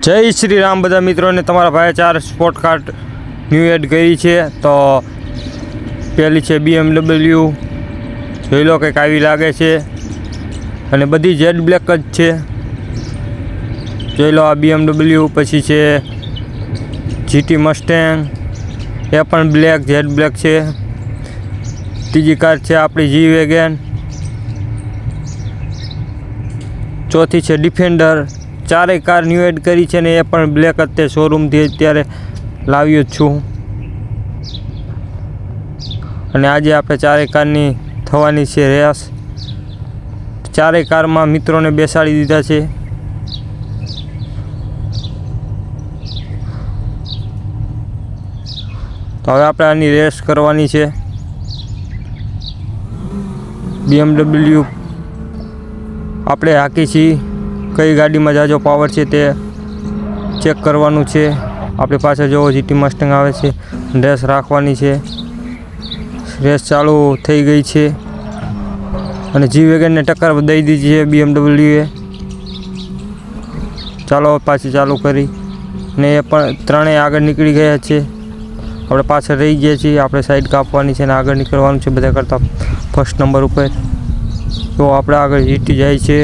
જય શ્રી રામ બધા મિત્રોને તમારા ભાઈ 4 સ્પોર્ટ કાર્ડ ન્યૂ એડ કરી છે। તો પહેલી છે BMW, જોઈ લો કંઈક આવી લાગે છે અને બધી જેડ બ્લેક જ છે। જોઈ લો આ BMW, પછી છે GT મસ્ટેંગ, એ પણ બ્લેક જેડ બ્લેક છે। ત્રીજી કાર છે આપણી G વેગન, ચોથી છે ડિફેન્ડર। ચારેય કાર ન્યૂ એડ કરી છે ને એ પણ બ્લેક જ તે શોરૂમથી અત્યારે લાવ્યો જ છું। અને આજે આપણે ચારેય કારની થવાની છે રેસ। ચારેય કારમાં મિત્રોને બેસાડી દીધા છે। તો હવે આપણે આની રેસ કરવાની છે। BMW આપણે હાકી છીએ, કઈ ગાડીમાં જાજો પાવર છે તે ચેક કરવાનું છે। આપણી પાસે જો GT મસ્ટેંગ આવે છે, રેસ રાખવાની છે। રેસ ચાલુ થઈ ગઈ છે અને G વેગનને ટક્કર દઈ દીધી છે BMWએ। ચાલો પાછી ચાલુ કરી ને એ પણ ત્રણેય આગળ નીકળી ગયા છે। આપણે પાછળ રહી ગયા છીએ, આપણે સાઈડ કાપવાની છે અને આગળ નીકળવાનું છે બધા કરતાં ફર્સ્ટ નંબર ઉપર। તો આપણે આગળ GT જાય છે,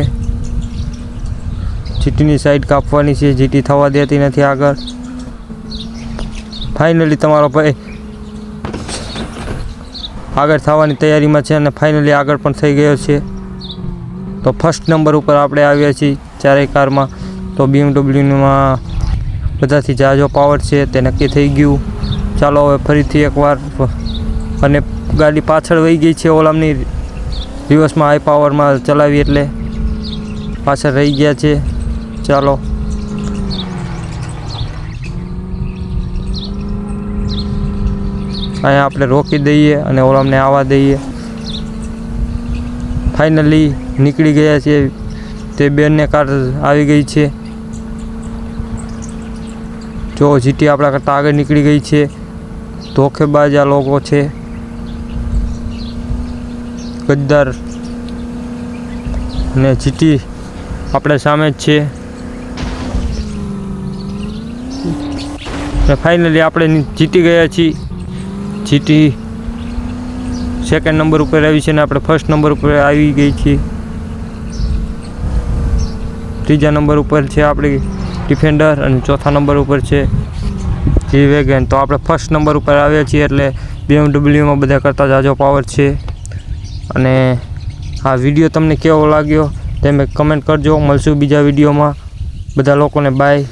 GTની સાઈડ કાપવાની છે, GT થવા દેતી નથી આગળ। ફાઇનલી તમારો ભાઈ આગળ થવાની તૈયારીમાં છે અને ફાઇનલી આગળ પણ થઈ ગયો છે। તો ફર્સ્ટ નંબર ઉપર આપણે આવ્યા છીએ ચારેય કારમાં। તો BMWમાં બધાથી જાજો પાવર છે તે નક્કી થઈ ગયું। ચાલો હવે ફરીથી એકવાર, અને ગાડી પાછળ વહી ગઈ છે ઓલામની રિવર્સમાં હાઈ પાવરમાં ચલાવી એટલે પાછળ રહી ગયા છે। ચાલો અહીંયા આપણે રોકી દઈએ અને ઓલામને આવવા દઈએ। ફાઇનલી નીકળી ગયા છે, તે બેનને કાર આવી ગઈ છે। જો GT આપણા કરતાં આગળ નીકળી ગઈ છે। ધોખેબાજ આ લોકો છે, ગદ્દાર, અને GT આપણે સામે જ છે। અને ફાઇનલી આપણે જીતી ગયા છીએ। GT સેકન્ડ નંબર ઉપર આવી છે ને આપણે ફર્સ્ટ નંબર ઉપર આવી ગઈ છીએ। ત્રીજા નંબર ઉપર છે આપણી ડિફેન્ડર અને ચોથા નંબર ઉપર છે G વેગન। તો આપણે ફર્સ્ટ નંબર ઉપર આવ્યા છીએ એટલે BMWમાં બધા કરતાં જાજો પાવર છે। અને આ વિડીયો તમને કેવો લાગ્યો તે કમેન્ટ કરજો। મળશું બીજા વિડીયોમાં। બધા લોકોને બાય।